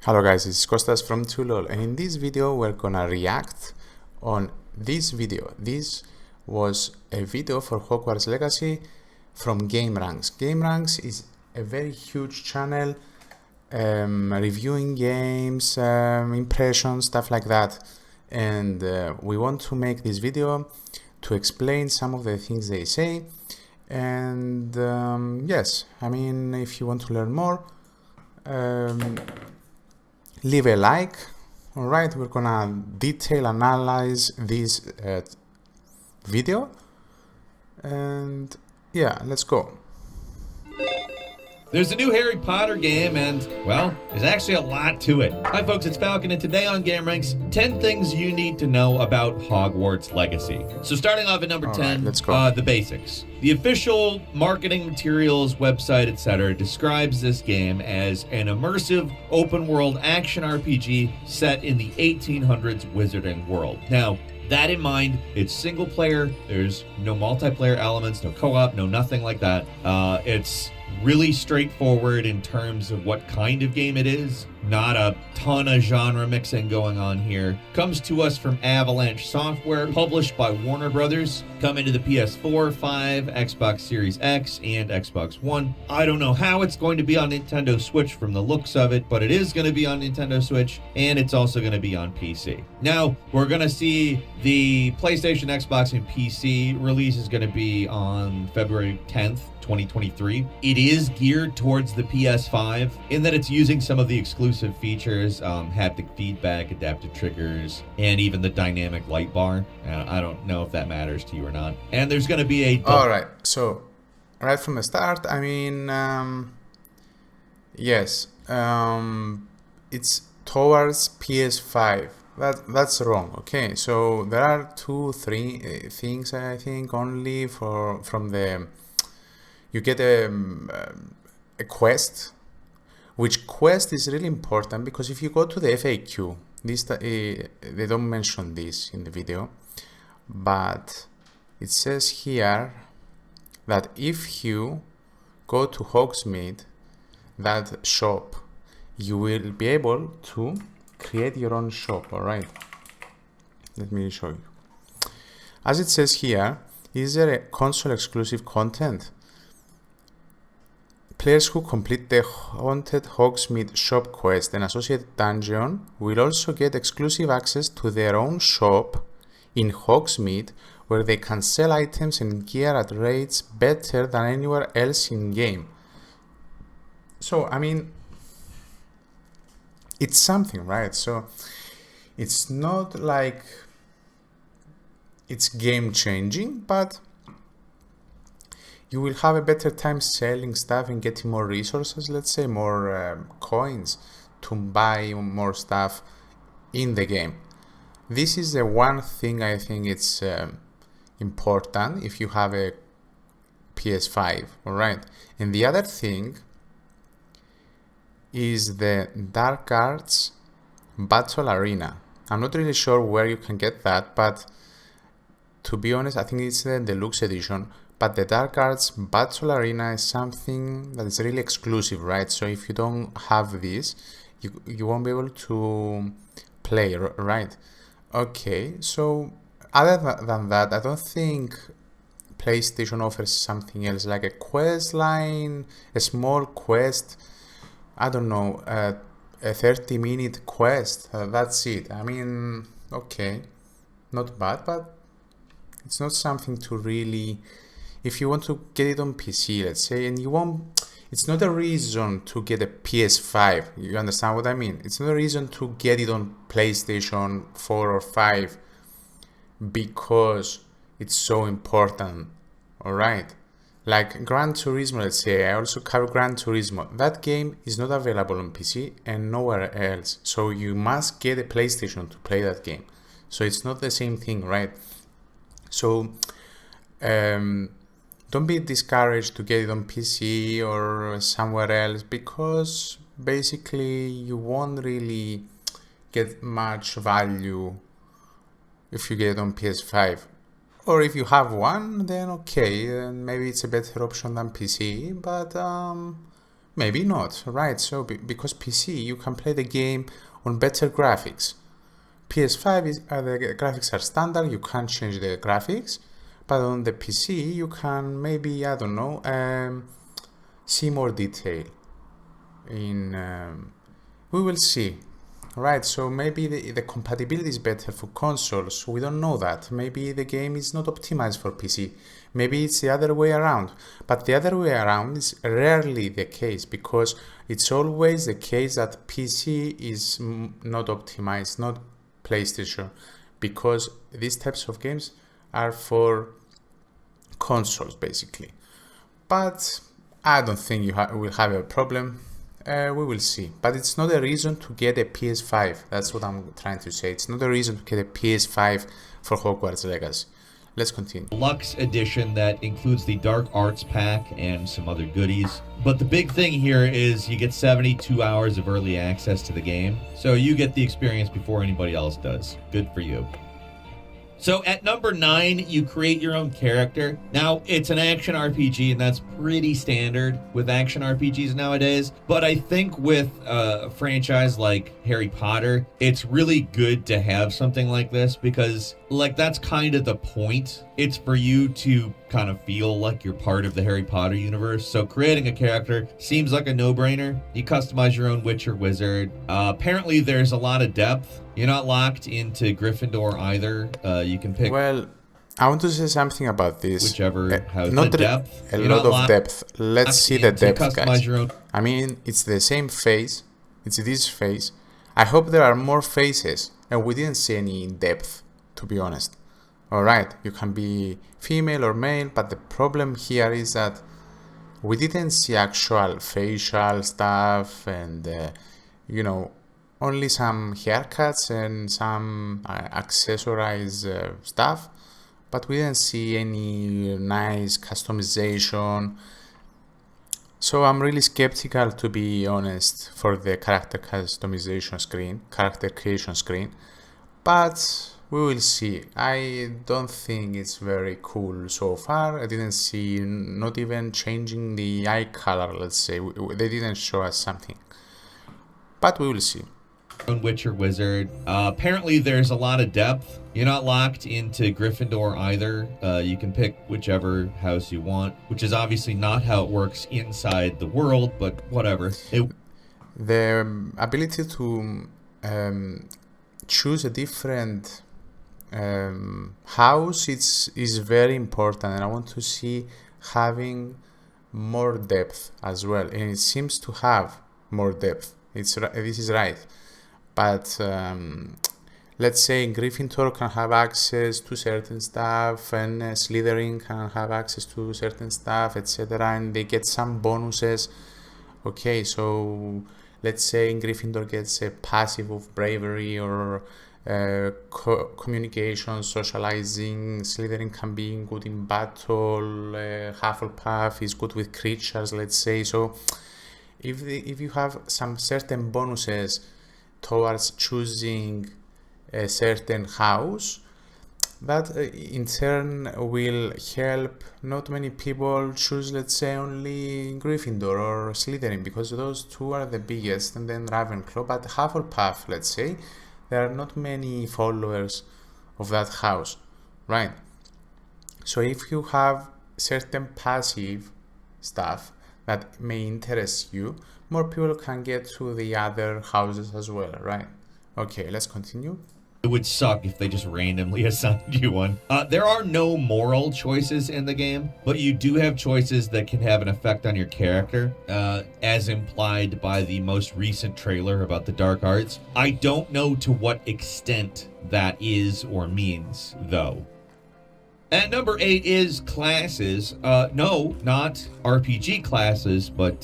Hello guys, it's Kostas from Tulol, and in this video we're gonna react on this video. This was a video for Hogwarts Legacy from GAMERANX. GAMERANX is a very huge channel reviewing games, impressions, stuff like that. And we want to make this video to explain some of the things they say. And yes, I mean, if you want to learn more, leave a like. All right, we're gonna detail analyze this video, and yeah, let's go. There's a new Harry Potter game and, well, there's actually a lot to it. Hi folks, it's Falcon, and today on GameRanks, 10 things you need to know about Hogwarts Legacy. So starting off at number 10, let's go. The basics. The official marketing materials, website, etc. describes this game as an immersive, open-world action RPG set in the 1800s wizarding world. Now, that in mind, it's single player, there's no multiplayer elements, no co-op, no nothing like that. It's really straightforward in terms of what kind of game it is. Not a ton of genre mixing going on here. Comes to us from Avalanche Software, published by Warner Brothers. Coming to the PS4, 5, Xbox Series X, and Xbox One. I don't know how it's going to be on Nintendo Switch from the looks of it, but it is going to be on Nintendo Switch, and it's also going to be on PC. Now, we're going to see the PlayStation, Xbox, and PC release is going to be on February 10th, 2023. It is geared towards the PS5 in that it's using some of the exclusive features, haptic feedback, adaptive triggers, and even the dynamic light bar. I don't know if that matters to you or not. And there's going to be a... Alright, so right from the start, I mean, yes, it's towards PS5. That's wrong. Okay, so there are three things I think only from the... You get a quest, which quest is really important because if you go to the FAQ, this they don't mention this in the video, but it says here that if you go to Hogsmeade, that shop, you will be able to create your own shop. All right, let me show you. As it says here, is there a console exclusive content? Players who complete the Haunted Hogsmeade shop quest and associated dungeon will also get exclusive access to their own shop in Hogsmeade, where they can sell items and gear at rates better than anywhere else in game. So, I mean, it's something, right? So, it's not like it's game changing, but you will have a better time selling stuff and getting more resources, let's say more coins to buy more stuff in the game. This is the one thing I think it's important if you have a PS5, alright? And the other thing is the Dark Arts Battle Arena. I'm not really sure where you can get that, but to be honest, I think it's the deluxe edition. But the Dark Arts Battle Arena is something that is really exclusive, right? So if you don't have this, you won't be able to play, right? Okay, so other than that, I don't think PlayStation offers something else like a quest line, a small quest, I don't know, a 30-minute quest, that's it. I mean, okay, not bad, but it's not something to really... If you want to get it on PC, let's say, and you won't, it's not a reason to get a PS5. You understand what I mean? It's not a reason to get it on PlayStation 4 or 5 because it's so important. All right. Like Gran Turismo, let's say, I also cover Gran Turismo. That game is not available on PC and nowhere else. So you must get a PlayStation to play that game. So it's not the same thing, right? So, don't be discouraged to get it on PC or somewhere else because basically you won't really get much value if you get it on PS5. Or if you have one, then okay, maybe it's a better option than PC, but Maybe not, right? So because PC, you can play the game on better graphics. PS5 the graphics are standard, you can't change the graphics, but on the PC you can maybe, I don't know, see more detail. We will see. Right, so maybe the compatibility is better for consoles. We don't know that. Maybe the game is not optimized for PC. Maybe it's the other way around. But the other way around is rarely the case, because it's always the case that PC is not optimized, not PlayStation, because these types of games are for consoles basically. But I don't think you will have a problem. We will see, but it's not a reason to get a PS5. That's what I'm trying to say. It's not a reason to get a PS5 for Hogwarts Legacy. Let's continue. Deluxe edition that includes the Dark Arts pack and some other goodies. But the big thing here is you get 72 hours of early access to the game, so you get the experience before anybody else does. Good for you. So at number 9, you create your own character. Now, it's an action RPG, and that's pretty standard with action RPGs nowadays. But I think with a franchise like Harry Potter, it's really good to have something like this because, like, that's kind of the point. It's for you to kind of feel like you're part of the Harry Potter universe. So creating a character seems like a no-brainer. You customize your own witch or wizard. Apparently, there's a lot of depth. You're not locked into Gryffindor either. You can pick. Well, I want to say something about this. Whichever has not the depth. A lot of depth. Let's see the depth, guys. Your own. I mean, it's the same face. It's this face. I hope there are more faces, and we didn't see any depth, to be honest. Alright, you can be female or male, but the problem here is that we didn't see actual facial stuff and, only some haircuts and some accessorized stuff, but we didn't see any nice customization. So I'm really skeptical, to be honest, for the character customization screen, character creation screen, but we will see. I don't think it's very cool so far. I didn't see, not even changing the eye color, let's say. They didn't show us something, but we will see. Witch or wizard. Apparently there's a lot of depth. You're not locked into Gryffindor either. You can pick whichever house you want, which is obviously not how it works inside the world, but whatever. The ability to choose a different house is very important, and I want to see having more depth as well, and it seems to have more depth. This is right. But let's say Gryffindor can have access to certain stuff, and Slytherin can have access to certain stuff, etc. And they get some bonuses. Okay, so let's say Gryffindor gets a passive of bravery or communication, socializing. Slytherin can be good in battle. Hufflepuff is good with creatures, let's say. So if you have some certain bonuses towards choosing a certain house, that in turn will help not many people choose, let's say, only Gryffindor or Slytherin, because those two are the biggest, and then Ravenclaw. But Hufflepuff, let's say, there are not many followers of that house, right? So if you have certain passive stuff that may interest you, more people can get to the other houses as well, right? Okay, let's continue. It would suck if they just randomly assigned you one. There are no moral choices in the game, but you do have choices that can have an effect on your character, as implied by the most recent trailer about the Dark Arts. I don't know to what extent that is or means, though. At number 8 is classes. No, not RPG classes, but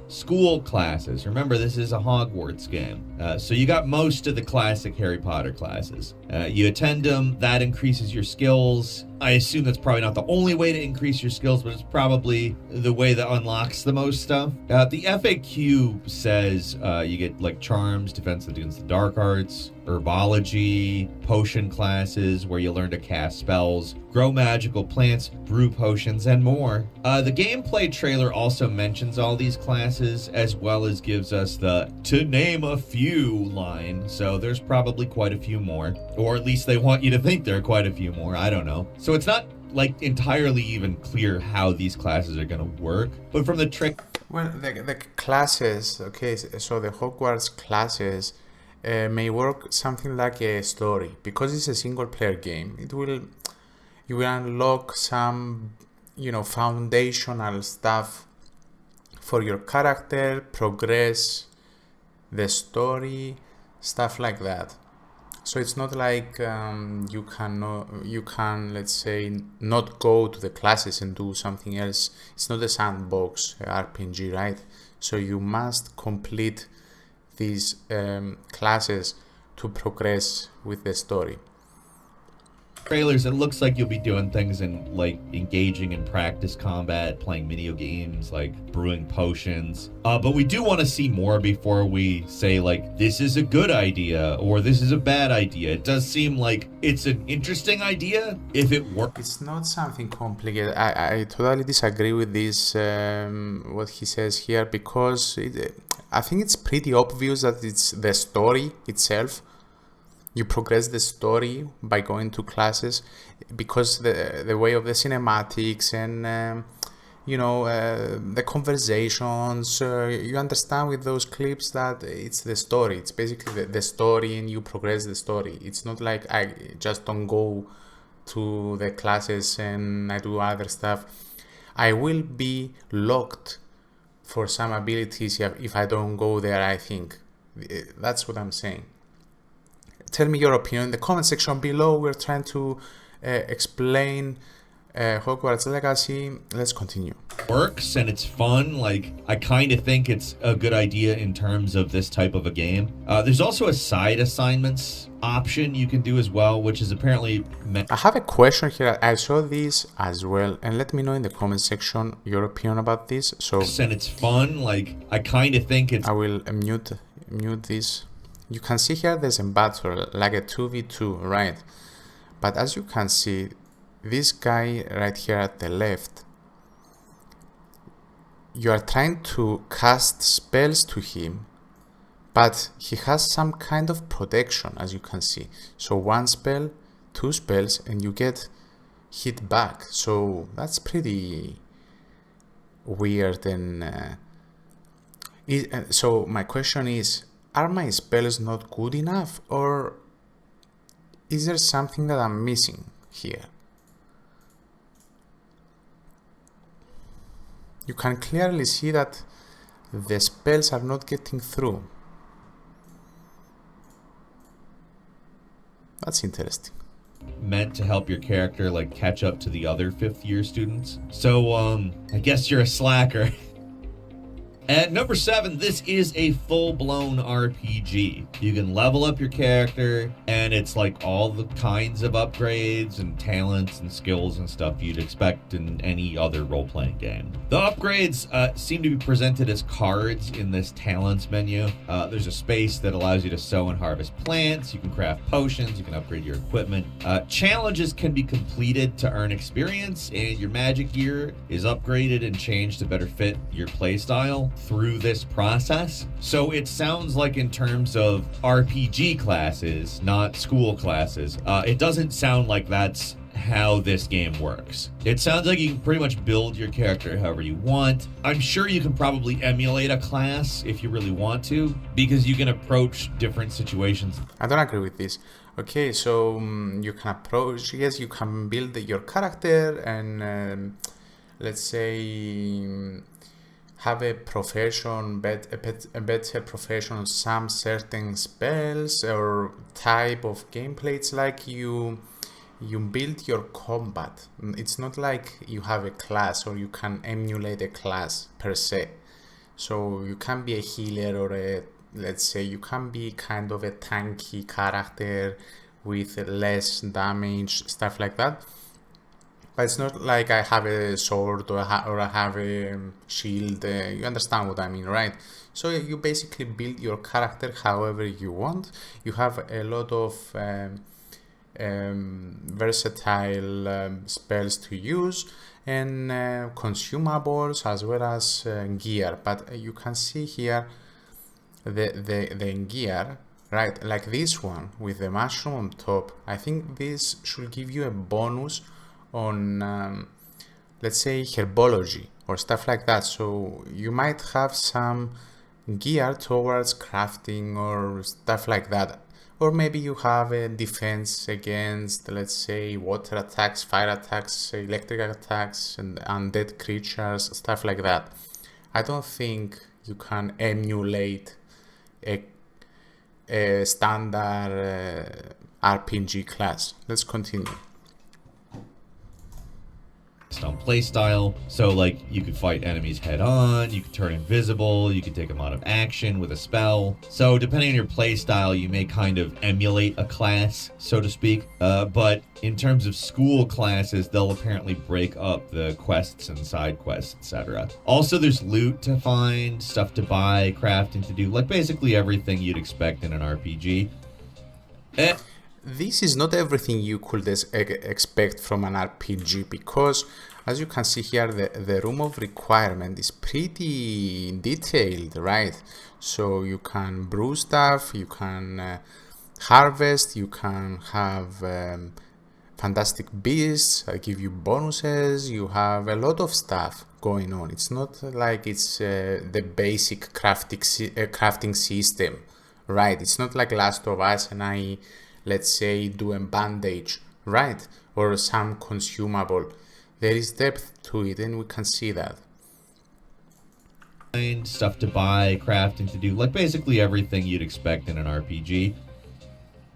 school classes. Remember, this is a Hogwarts game. So you got most of the classic Harry Potter classes. You attend them, that increases your skills. I assume that's probably not the only way to increase your skills, but it's probably the way that unlocks the most stuff. The FAQ says you get like charms, defense against the dark arts, herbology, potion classes where you learn to cast spells, grow magical plants, brew potions, and more. The gameplay trailer also mentions all these classes, as well as gives us the "to name a few" line, so there's probably quite a few more. Or at least they want you to think there are quite a few more, I don't know. So it's not like entirely even clear how these classes are gonna work, but from the trick... Well, the classes, okay, so the Hogwarts classes may work something like a story. Because it's a single player game, you will unlock some, foundational stuff for your character, progress the story, stuff like that. So it's not like you can, let's say, not go to the classes and do something else. It's not a sandbox RPG, right? So you must complete these classes to progress with the story. Trailers, it looks like you'll be doing things in like engaging in practice combat, playing video games, like brewing potions. But we do want to see more before we say like this is a good idea or this is a bad idea. It does seem like it's an interesting idea if it works. It's not something complicated. I totally disagree with this what he says here, because I think it's pretty obvious that it's the story itself. You progress the story by going to classes, because the way of the cinematics and the conversations, you understand with those clips that it's the story. It's basically the story, and you progress the story. It's not like I just don't go to the classes and I do other stuff. I will be locked for some abilities if I don't go there, I think. That's what I'm saying. Tell me your opinion in the comment section below. We're trying to explain Hogwarts Legacy. Let's continue. Works and it's fun. Like, I kind of think it's a good idea in terms of this type of a game. There's also a side assignments option you can do as well, which is apparently I have a question here. I saw this as well, and let me know in the comment section your opinion about this. So, and it's fun. Like, I kind of think it's... I will mute this. You can see here there's a battle, like a 2v2, right? But as you can see, this guy right here at the left, you are trying to cast spells to him, but he has some kind of protection, as you can see. So one spell, two spells, and you get hit back. So that's pretty weird. And so my question is, are my spells not good enough, or is there something that I'm missing here? You can clearly see that the spells are not getting through. That's interesting. Meant to help your character like catch up to the other fifth year students. So I guess you're a slacker. At number 7, this is a full-blown RPG. You can level up your character, and it's like all the kinds of upgrades and talents and skills and stuff you'd expect in any other role-playing game. The upgrades seem to be presented as cards in this talents menu. There's a space that allows you to sow and harvest plants. You can craft potions. You can upgrade your equipment. Challenges can be completed to earn experience, and your magic gear is upgraded and changed to better fit your playstyle through this process. So it sounds like in terms of RPG classes, not school classes, it doesn't sound like that's how this game works. It sounds like you can pretty much build your character however you want. I'm sure you can probably emulate a class if you really want to, because you can approach different situations. I don't agree with this. Okay, so you can approach, yes, you can build your character and let's say have a profession, a better profession on some certain spells or type of gameplay. It's like you build your combat. It's not like you have a class or you can emulate a class per se. So you can be a healer or let's say you can be kind of a tanky character with less damage, stuff like that. But it's not like I have a sword or I have a shield. You understand what I mean, right? So you basically build your character however you want. You have a lot of versatile spells to use and consumables as well as gear. But you can see here the gear, right? Like this one with the mushroom on top. I think this should give you a bonus on let's say herbology or stuff like that. So you might have some gear towards crafting or stuff like that. Or maybe you have a defense against, let's say, water attacks, fire attacks, electric attacks, and undead creatures, stuff like that. I don't think you can emulate a standard RPG class. Let's continue. On playstyle, so like you could fight enemies head on, you could turn invisible, you could take them out of action with a spell. So depending on your playstyle, you may kind of emulate a class, so to speak. But in terms of school classes, they'll apparently break up the quests and side quests, etc. Also, there's loot to find, stuff to buy, crafting to do, like basically everything you'd expect in an RPG. This is not everything you could expect from an RPG, because as you can see here, the room of requirement is pretty detailed, right? So you can brew stuff, you can harvest, you can have fantastic beasts, give you bonuses, you have a lot of stuff going on. It's not like it's the basic crafting system, right? It's not like Last of Us and I, let's say, do a bandage, right? Or some consumable. There is depth to it, and we can see that. Stuff to buy, crafting to do, like basically everything you'd expect in an RPG.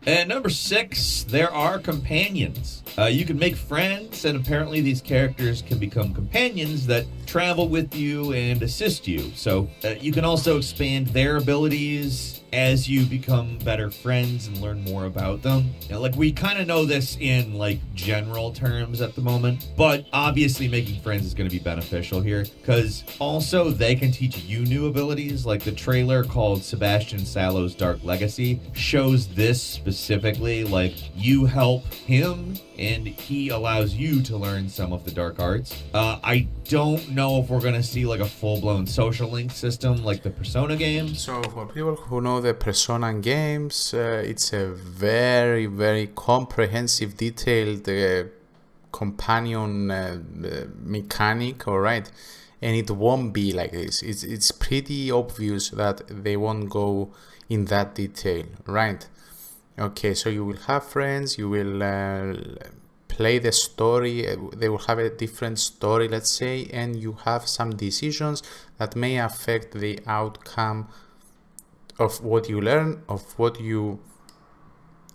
And number 6, there are companions. You can make friends, and apparently these characters can become companions that travel with you and assist you. So you can also expand their abilities as you become better friends and learn more about them. Like we kind of know this in like general terms at the moment, but obviously making friends is going to be beneficial here because also they can teach you new abilities. Like the trailer called Sebastian Sallow's Dark Legacy shows this specifically, like you help him and he allows you to learn some of the dark arts. I don't know if we're going to see like a full-blown social link system like the Persona games. So for people who know the Persona games, it's a very, very comprehensive, detailed companion mechanic, alright? And it won't be like this. It's pretty obvious that they won't go in that detail, right? Okay, so you will have friends, you will play the story, they will have a different story, let's say, and you have some decisions that may affect the outcome of what you learn, of what you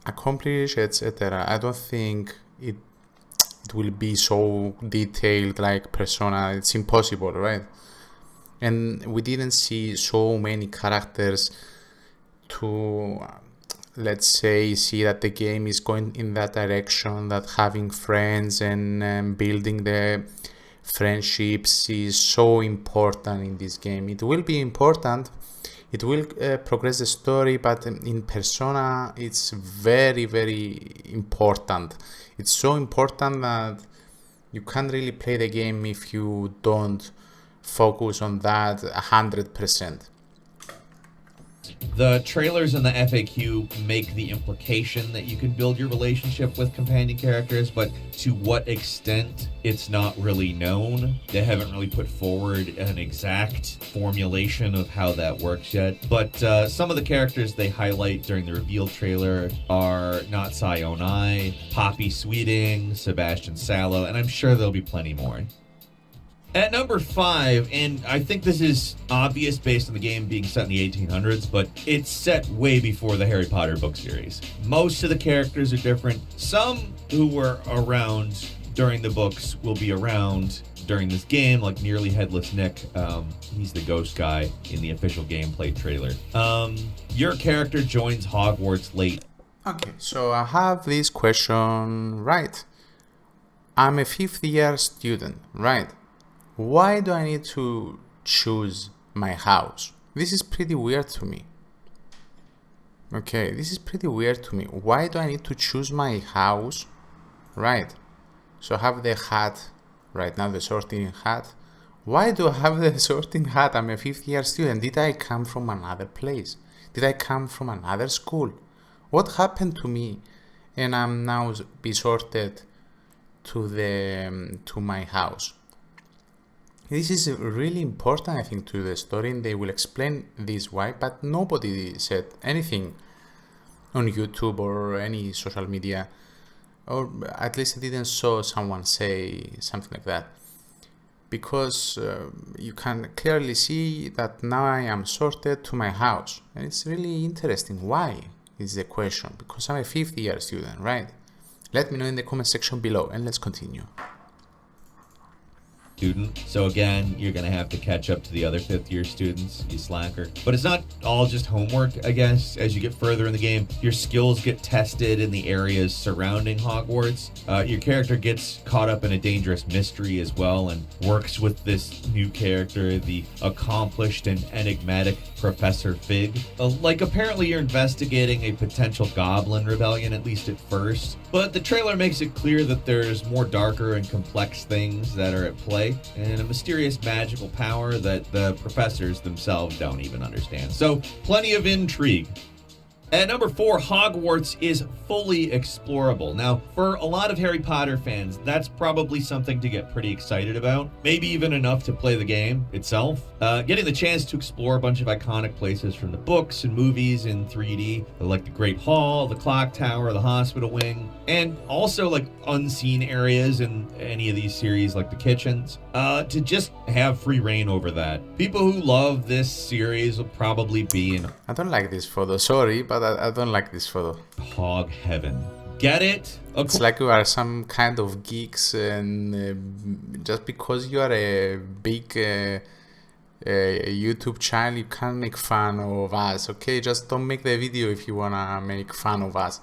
accomplish, etc. I don't think it will be so detailed like Persona. It's impossible, right? And we didn't see so many characters to let's say see that the game is going in that direction, that having friends and building the friendships is so important in this game. It will be important, it will progress the story, but in Persona it's very, very important. It's so important that you can't really play the game if you don't focus on that 100%. The trailers and the FAQ make the implication that you can build your relationship with companion characters, but to what extent, it's not really known. They haven't really put forward an exact formulation of how that works yet. But some of the characters they highlight during the reveal trailer are Not Sayonai, Poppy Sweeting, Sebastian Sallow, and I'm sure there'll be plenty more. At number 5, and I think this is obvious based on the game being set in the 1800s, but it's set way before the Harry Potter book series. Most of the characters are different. Some who were around during the books will be around during this game, like Nearly Headless Nick. He's the ghost guy in the official gameplay trailer. Your character joins Hogwarts late. Okay, so I have this question right. I'm a 5th year student, right? Why do I need to choose my house? This is pretty weird to me. Okay, this is pretty weird to me. Why do I need to choose my house? Right. So I have the hat right now, the sorting hat. Why do I have the sorting hat? I'm a 5th year student. Did I come from another place? Did I come from another school? What happened to me? And I'm now be sorted to my house. This is really important, I think, to the story, and they will explain this why, but nobody said anything on YouTube or any social media, or at least I didn't saw someone say something like that. Because you can clearly see that now I am sorted to my house. And it's really interesting. Why is the question? Because I'm a 5th year student, right? Let me know in the comment section below, and let's continue. Student. So again, you're going to have to catch up to the other 5th year students, you slacker. But it's not all just homework, I guess. As you get further in the game, your skills get tested in the areas surrounding Hogwarts. Your character gets caught up in a dangerous mystery as well and works with this new character, the accomplished and enigmatic Professor Fig. Like, apparently you're investigating a potential goblin rebellion, at least at first. But the trailer makes it clear that there's more darker and complex things that are at play, and a mysterious magical power that the professors themselves don't even understand. So, plenty of intrigue. At number 4, Hogwarts is fully explorable. Now, for a lot of Harry Potter fans, that's probably something to get pretty excited about. Maybe even enough to play the game itself. Getting the chance to explore a bunch of iconic places from the books and movies in 3D, like the Great Hall, the Clock Tower, the Hospital Wing, and also like unseen areas in any of these series like the kitchens, to just have free reign over that. People who love this series will probably be in... I don't like this photo, sorry, but I don't like this photo. Hog heaven. Get it? It's like you are some kind of geeks, and just because you are a big YouTube channel, you can't make fun of us, okay? Just don't make the video if you wanna make fun of us,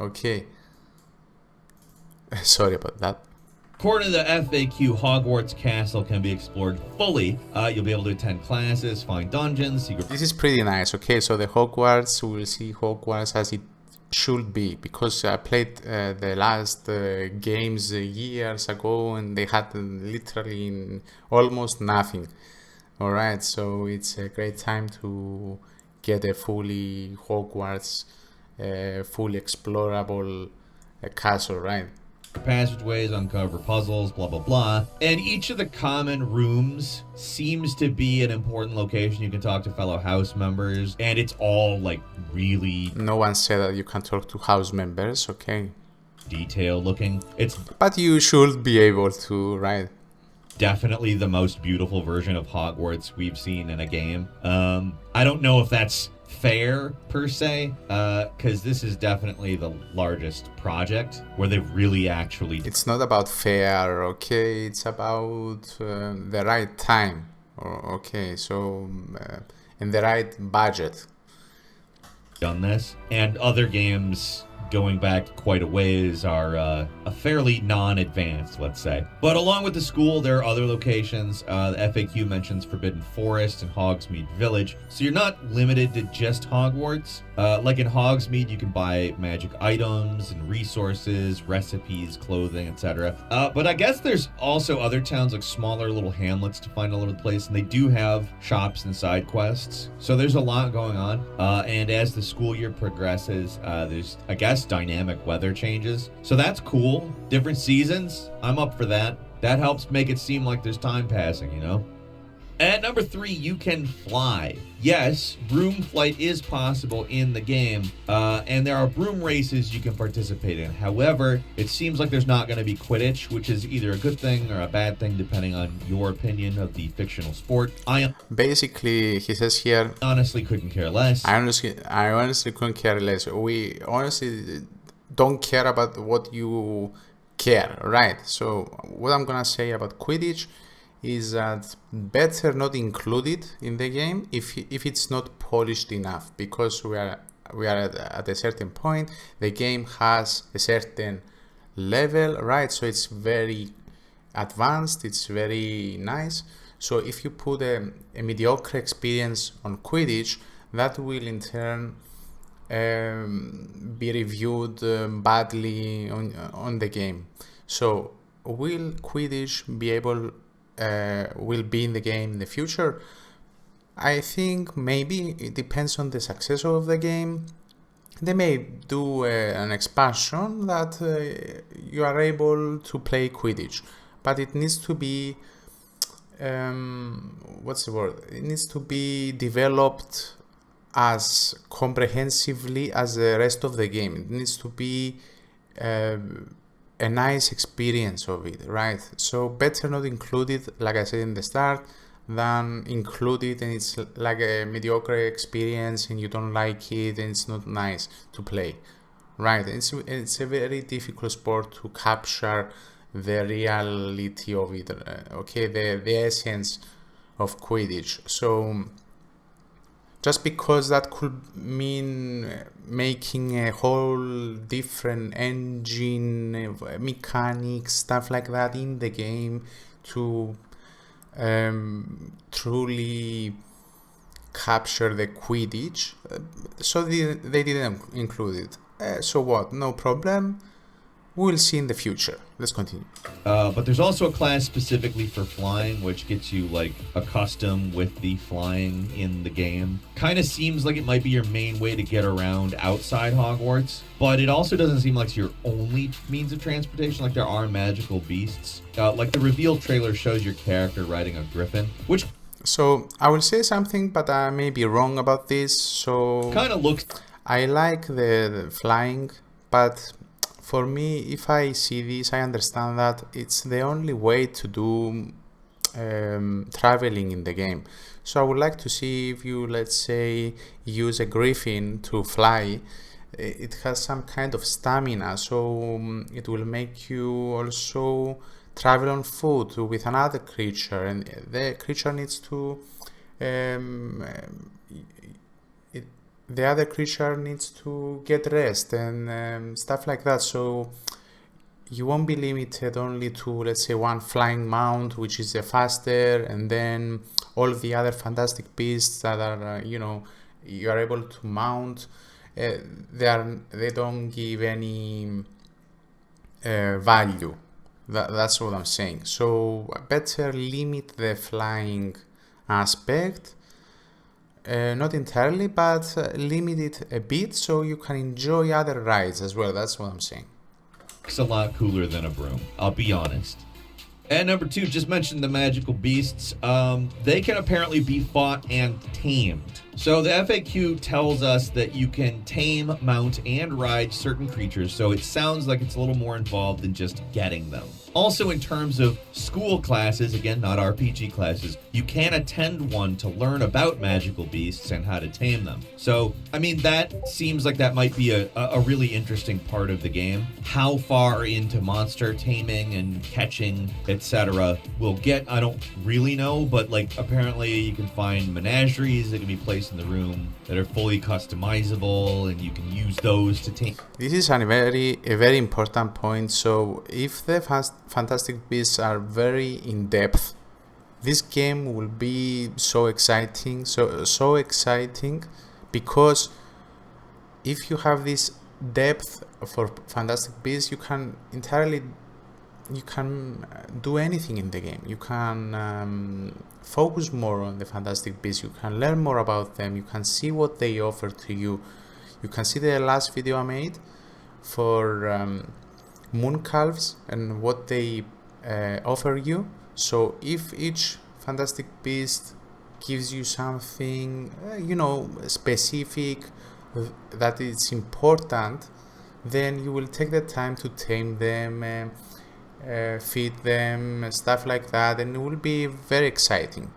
okay? Sorry about that. According to the FAQ, Hogwarts Castle can be explored fully. You'll be able to attend classes, find dungeons, secret... This is pretty nice, okay? So the Hogwarts, we will see Hogwarts as it should be, because I played the last games years ago, and they had literally almost nothing. Alright, so it's a great time to get a fully Hogwarts, fully explorable castle, right? Passageways, uncover puzzles, blah blah blah. And each of the common rooms seems to be an important location. You can talk to fellow house members, and it's all like really... No one said that you can talk to house members, okay? Detail looking. It's... But you should be able to, right? Definitely the most beautiful version of Hogwarts we've seen in a game. I don't know if that's fair per se, because this is definitely the largest project where they've really actually... It's not about fair, okay? It's about the right time, okay? So, in the right budget. Done this. And other games going back quite a ways are a fairly non-advanced, let's say. But along with the school, there are other locations. The FAQ mentions Forbidden Forest and Hogsmeade Village, so you're not limited to just Hogwarts. Like in Hogsmeade, you can buy magic items and resources, recipes, clothing, etc. But I guess there's also other towns, like smaller little hamlets, to find all over the place, and they do have shops and side quests. So there's a lot going on. And as the school year progresses, there's, I guess, dynamic weather changes. So that's cool. Different seasons. I'm up for that. That helps make it seem like there's time passing, you know? At number 3, you can fly. Yes, broom flight is possible in the game, and there are broom races you can participate in. However, it seems like there's not going to be Quidditch, which is either a good thing or a bad thing, depending on your opinion of the fictional sport. Basically, he says here, honestly couldn't care less. I honestly couldn't care less. We honestly don't care about what you care, right? So what I'm gonna say about Quidditch is that better not include it in the game if it's not polished enough, because we are at a certain point. The game has a certain level, right? So it's very advanced, it's very nice. So if you put a mediocre experience on Quidditch, that will in turn be reviewed badly on the game. So will Quidditch be able will be in the game in the future? I think maybe it depends on the success of the game. They may do an expansion that you are able to play Quidditch, but it needs to be what's the word? It needs to be developed as comprehensively as the rest of the game. It needs to be a nice experience of it, right? So better not include it, like I said in the start, than include it and it's like a mediocre experience and you don't like it and it's not nice to play, right? It's a very difficult sport to capture the reality of it, okay, the essence of Quidditch. So just because that could mean making a whole different engine, mechanics, stuff like that in the game to truly capture the Quidditch, so they didn't include it. So what? No problem. We'll see in the future. Let's continue. But there's also a class specifically for flying, which gets you like accustomed with the flying in the game. Kind of seems like it might be your main way to get around outside Hogwarts, but it also doesn't seem like it's your only means of transportation. Like there are magical beasts. Like the reveal trailer shows your character riding a griffin, which So I will say something, but I may be wrong about this. So kind of looks. I like the flying, but for me, if I see this, I understand that it's the only way to do traveling in the game. So I would like to see if you, let's say, use a griffin to fly. It has some kind of stamina, so it will make you also travel on foot with another creature, and the creature needs to the other creature needs to get rest and stuff like that. So you won't be limited only to, let's say, one flying mount, which is faster, and then all the other fantastic beasts that are, you are able to mount. They don't give any value. That's what I'm saying. So better limit the flying aspect. Not entirely, but limit it a bit so you can enjoy other rides as well. That's what I'm saying. It's a lot cooler than a broom, I'll be honest. And number 2, just mentioned the magical beasts. They can apparently be fought and tamed. So the FAQ tells us that you can tame, mount, and ride certain creatures, so it sounds like it's a little more involved than just getting them. Also, in terms of school classes, again, not RPG classes, you can attend one to learn about magical beasts and how to tame them. So, I mean, that seems like that might be a really interesting part of the game. How far into monster taming and catching, etc. we'll get, I don't really know, but like apparently you can find menageries that can be placed in the room that are fully customizable, and you can use those to tame. This is a very important point. So if the fantastic beasts are very in depth, this game will be so exciting, so exciting, because if you have this depth for fantastic beasts, you can do anything in the game. You can focus more on the fantastic beasts. You can learn more about them. You can see what they offer to you. You can see the last video I made for Mooncalves and what they offer you. So if each fantastic beast gives you something specific that is important, then you will take the time to tame them, feed them, stuff like that, and it will be very exciting.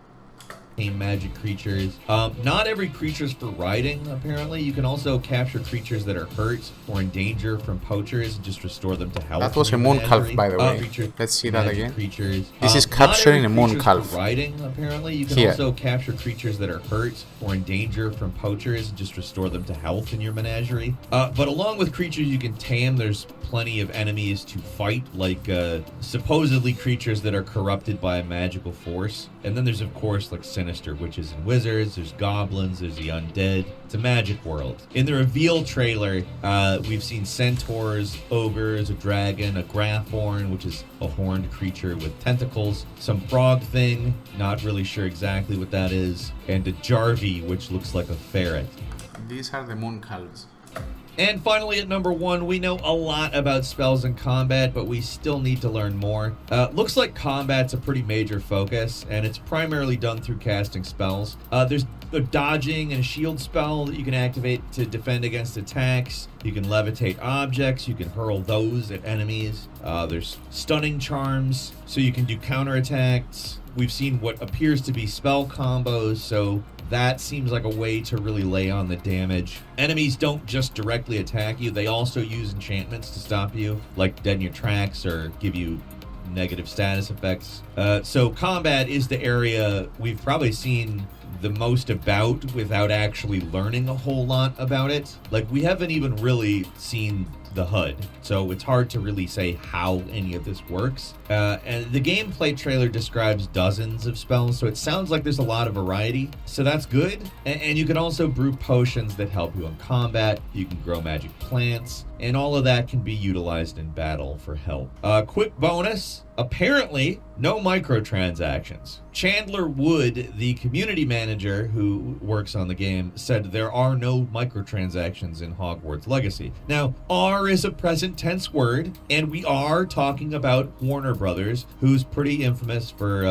tame magic creatures. Not every creature's for riding, apparently. You can also capture creatures that are hurt or in danger from poachers and just restore them to health. That was a moon calf, by the way. Let's see that again. Creatures. This is capturing a moon calf. For riding, apparently. You can also capture creatures that are hurt or in danger from poachers and just restore them to health in your menagerie. But along with creatures you can tame, there's plenty of enemies to fight, like supposedly creatures that are corrupted by a magical force. And then there's, of course, like sinister witches and wizards, there's goblins, there's the undead. It's a magic world. In the reveal trailer, we've seen centaurs, ogres, a dragon, a graphorn, which is a horned creature with tentacles, some frog thing, not really sure exactly what that is, and a jarvie, which looks like a ferret. These are the moon calves. And finally, at number 1, we know a lot about spells and combat, but we still need to learn more. Looks like combat's a pretty major focus, and it's primarily done through casting spells. There's a dodging and a shield spell that you can activate to defend against attacks. You can levitate objects, you can hurl those at enemies. There's stunning charms, so you can do counterattacks. We've seen what appears to be spell combos, so that seems like a way to really lay on the damage. Enemies don't just directly attack you, they also use enchantments to stop you, like deaden your tracks or give you negative status effects. So combat is the area we've probably seen the most about without actually learning a whole lot about it. Like, we haven't even really seen the HUD, so it's hard to really say how any of this works. And the gameplay trailer describes dozens of spells, so it sounds like there's a lot of variety, so that's good. And you can also brew potions that help you in combat, you can grow magic plants, and all of that can be utilized in battle for help. Quick bonus, apparently no microtransactions. Chandler Wood, the community manager who works on the game, said there are no microtransactions in Hogwarts Legacy. Now, are is a present tense word, and we are talking about Warner Brothers, who's pretty infamous for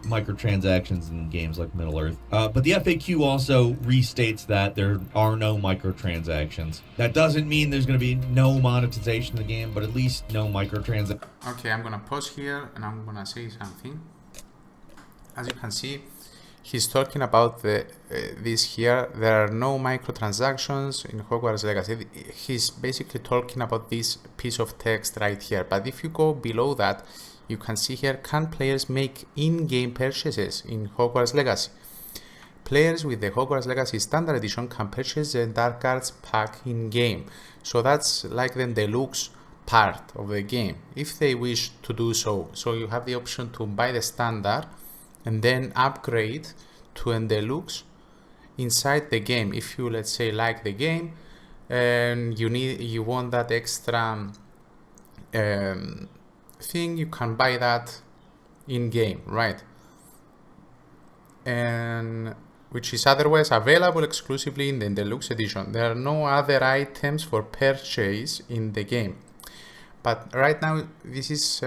microtransactions in games like Middle-earth. But the FAQ also restates that there are no microtransactions. That doesn't mean there's going to be no monetization in the game, but at least no microtransactions. Okay, I'm gonna pause here and I'm gonna say something. As you can see, he's talking about this here. There are no microtransactions in Hogwarts Legacy. He's basically talking about this piece of text right here. But if you go below that, you can see here, can players make in-game purchases in Hogwarts Legacy? Players with the Hogwarts Legacy Standard Edition can purchase the Dark Arts pack in-game. So that's like the deluxe part of the game, if they wish to do so. So you have the option to buy the standard and then upgrade to a deluxe inside the game. If you, let's say, like the game and you want that extra thing, you can buy that in game, right? And which is otherwise available exclusively in the deluxe edition. There are no other items for purchase in the game. But right now, this is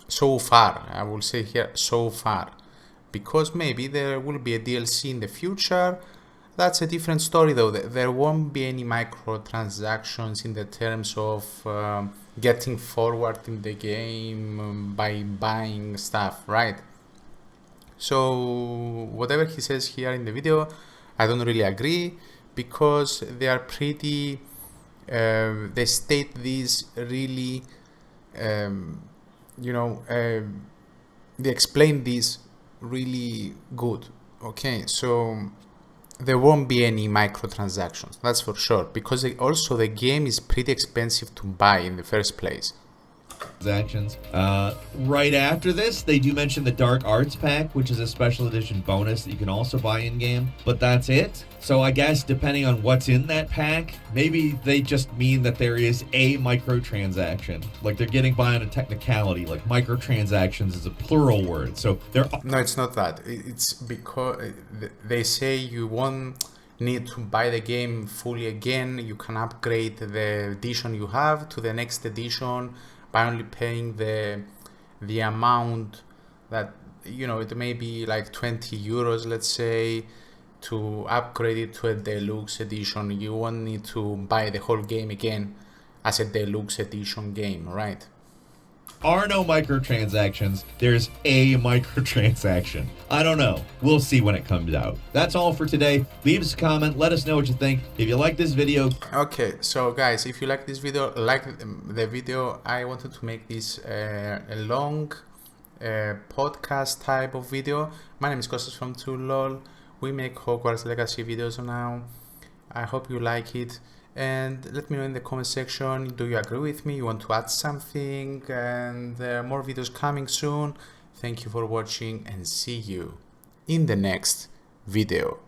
so far, I will say here, so far. Because maybe there will be a DLC in the future. That's a different story though. There won't be any microtransactions in the terms of getting forward in the game by buying stuff, right? So whatever he says here in the video, I don't really agree, because they are pretty, they state these really, they explain this really good. Okay, so there won't be any microtransactions, that's for sure, because also the game is pretty expensive to buy in the first place. Transactions. Right after this, they do mention the Dark Arts pack, which is a special edition bonus that you can also buy in game, but that's it. So I guess depending on what's in that pack, maybe they just mean that there is a microtransaction. Like they're getting by on a technicality, like microtransactions is a plural word. So there are... No, it's not that. It's because they say you won't need to buy the game fully again. You can upgrade the edition you have to the next edition by only paying the amount that, it may be like 20 euros, let's say, to upgrade it to a deluxe edition. You won't need to buy the whole game again as a deluxe edition game, right? are no microtransactions. There's a microtransaction. I don't know. We'll see when it comes out. That's all for today. Leave us a comment. Let us know what you think. If you like this video. Okay, so guys, if you like this video, like the video. I wanted to make this a long podcast type of video. My name is Kostas from 2lol. We make Hogwarts Legacy videos now. I hope you like it. And let me know in the comment section, do you agree with me? You want to add something? And there are more videos coming soon. Thank you for watching and see you in the next video.